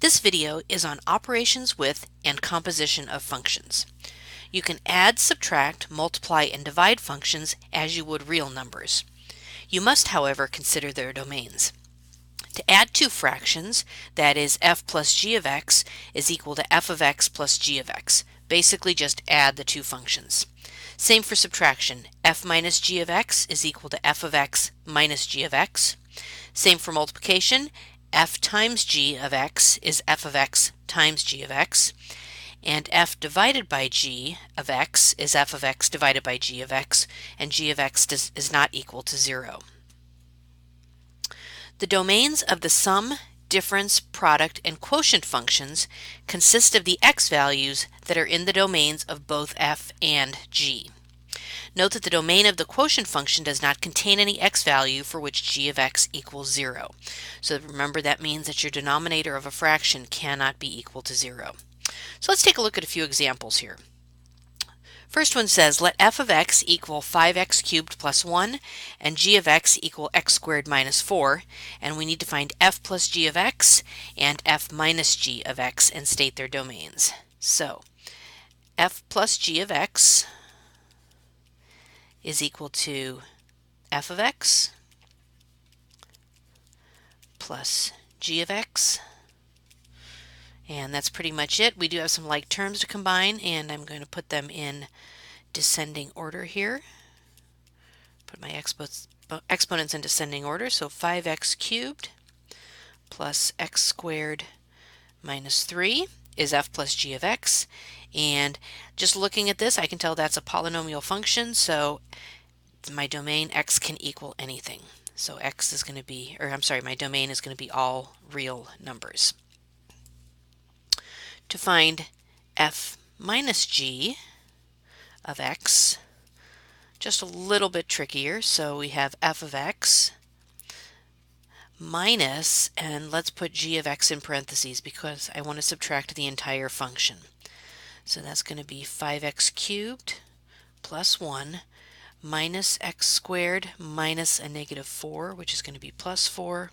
This video is on operations with and composition of functions. You can add, subtract, multiply, and divide functions as you would real numbers. You must, however, consider their domains. To add two fractions, that is f plus g of x is equal to f of x plus g of x. Basically just add the two functions. Same for subtraction. F minus g of x is equal to f of x minus g of x. Same for multiplication. F times g of x is f of x times g of x. And f divided by g of x is f of x divided by g of x, and g of x is not equal to 0. The domains of the sum, difference, product, and quotient functions consist of the x values that are in the domains of both f and g. Note that the domain of the quotient function does not contain any x value for which g of x equals 0. So remember, that means that your denominator of a fraction cannot be equal to 0. So let's take a look at a few examples here. First one says, let f of x equal 5x cubed plus 1 and g of x equal x squared minus 4, and we need to find f plus g of x and f minus g of x and state their domains. So f plus g of x is equal to f of x plus g of x, and that's pretty much it. We do have some like terms to combine, and I'm going to put them in descending order here. Put my exponents in descending order, so 5x cubed plus x squared minus 3 is f plus g of x, and just looking at this I can tell that's a polynomial function, so my domain x can equal anything. So x is going to be, my domain is going to be all real numbers. To find f minus g of x, just a little bit trickier. So we have f of x minus, and let's put g of x in parentheses because I want to subtract the entire function. So that's going to be 5x cubed plus 1 minus x squared minus a negative 4, which is going to be plus 4.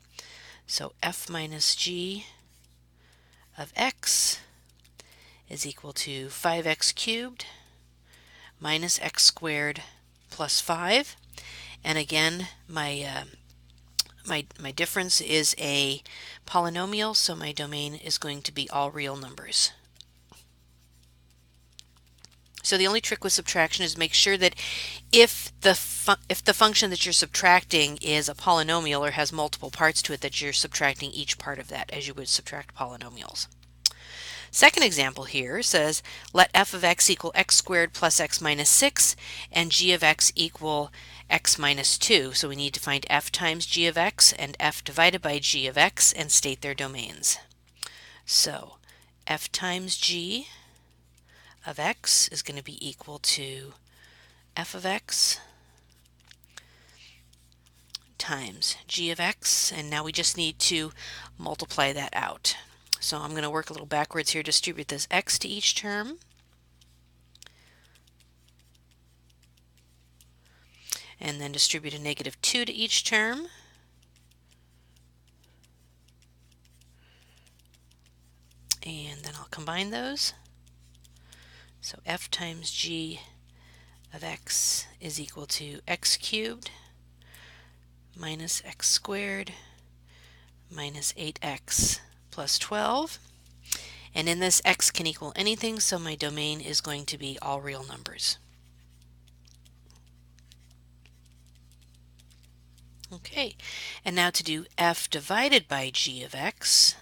So f minus g of x is equal to 5x cubed minus x squared plus 5. And again, my difference is a polynomial, so my domain is going to be all real numbers. So the only trick with subtraction is make sure that if the function that you're subtracting is a polynomial or has multiple parts to it, that you're subtracting each part of that as you would subtract polynomials. Second example here says, let f of x equal x squared plus x minus 6 and g of x equal x minus 2. So we need to find f times g of x and f divided by g of x and state their domains. So f times g of x is going to be equal to f of x times g of x, and now we just need to multiply that out. So I'm going to work a little backwards here, distribute this x to each term. And then distribute a negative 2 to each term. And then I'll combine those. So f times g of x is equal to x cubed minus x squared minus 8x plus 12. And in this, x can equal anything, so my domain is going to be all real numbers. Okay, and now to do f divided by g of x,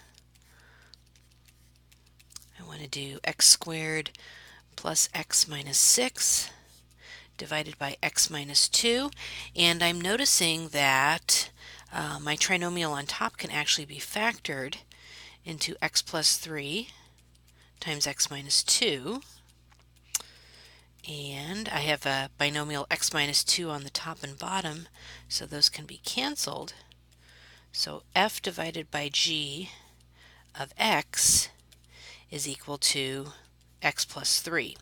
I want to do x squared plus x minus 6 divided by x minus 2, and I'm noticing that my trinomial on top can actually be factored into x plus 3 times x minus 2, and I have a binomial x minus 2 on the top and bottom, so those can be canceled. So f divided by g of x is equal to x plus 3.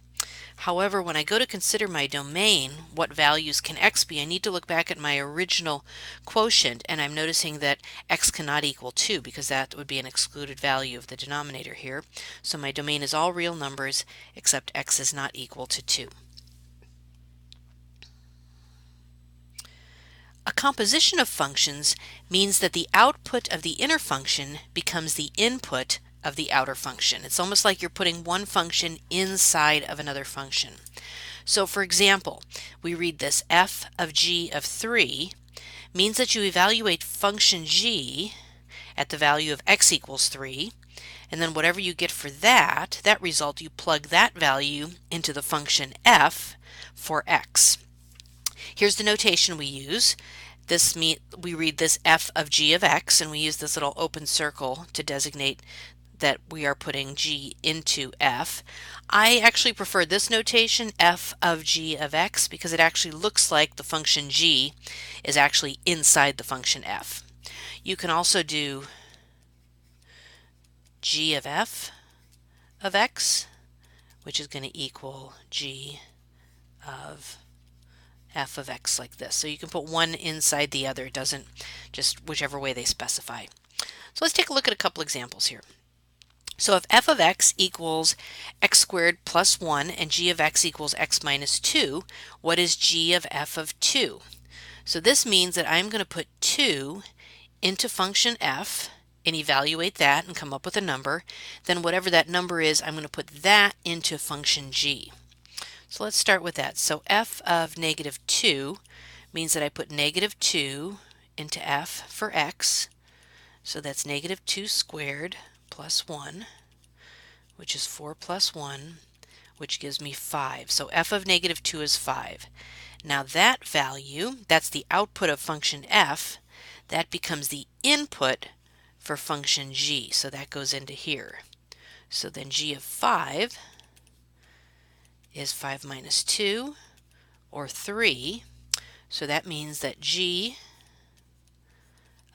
However, when I go to consider my domain, what values can x be, I need to look back at my original quotient, and I'm noticing that x cannot equal 2 because that would be an excluded value of the denominator here. So my domain is all real numbers except x is not equal to 2. A composition of functions means that the output of the inner function becomes the input of the outer function. It's almost like you're putting one function inside of another function. So for example, we read this f of g of 3 means that you evaluate function g at the value of x equals 3, and then whatever you get for that result, you plug that value into the function f for x. Here's the notation we use. We read this f of g of x, and we use this little open circle to designate that we are putting g into f. I actually prefer this notation, f of g of x, because it actually looks like the function g is actually inside the function f. You can also do g of f of x, which is going to equal g of f of x like this. So you can put one inside the other. It doesn't, just whichever way they specify. So let's take a look at a couple examples here. So if f of x equals x squared plus 1 and g of x equals x minus 2, what is g of f of 2? So this means that I'm going to put 2 into function f and evaluate that and come up with a number. Then whatever that number is, I'm going to put that into function g. So let's start with that. So f of negative 2 means that I put negative 2 into f for x. So that's negative 2 squared plus 1, which is 4 plus 1, which gives me 5. So f of negative 2 is 5. Now that value, that's the output of function f, that becomes the input for function g. So that goes into here. So then g of 5 is 5 minus 2, or 3. So that means that g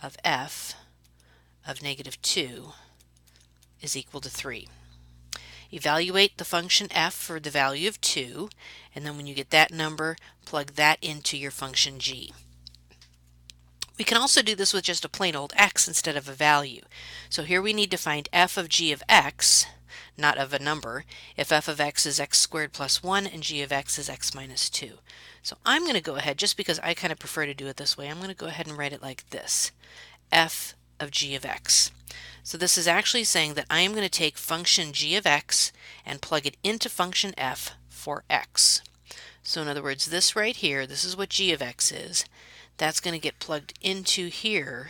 of f of negative 2 is equal to 3. Evaluate the function f for the value of 2, and then when you get that number, plug that into your function g. We can also do this with just a plain old x instead of a value. So here we need to find f of g of x, not of a number, if f of x is x squared plus 1 and g of x is x minus 2. So I'm going to go ahead, just because I kind of prefer to do it this way, I'm going to go ahead and write it like this, f of g of x. So this is actually saying that I am going to take function g of x and plug it into function f for x. So in other words, this right here, this is what g of x is. That's going to get plugged into here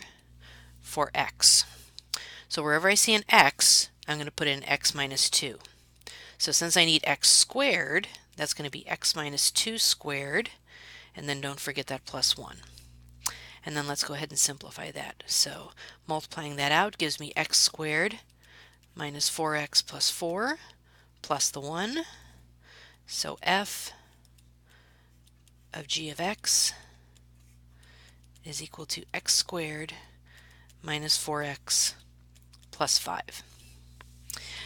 for x. So wherever I see an x, I'm going to put in x minus 2. So since I need x squared, that's going to be x minus 2 squared, and then don't forget that plus 1. And then let's go ahead and simplify that. So multiplying that out gives me x squared minus 4x plus 4 plus the 1. So f of g of x is equal to x squared minus 4x plus 5.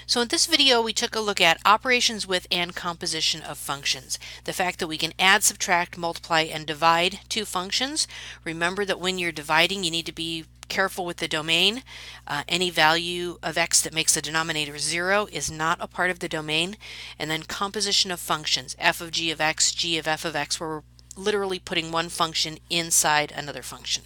So in this video, we took a look at operations with and composition of functions. The fact that we can add, subtract, multiply, and divide two functions. Remember that when you're dividing, you need to be careful with the domain. Any value of x that makes the denominator 0 is not a part of the domain. And then composition of functions, f of g of x, g of f of x, where we're literally putting one function inside another function.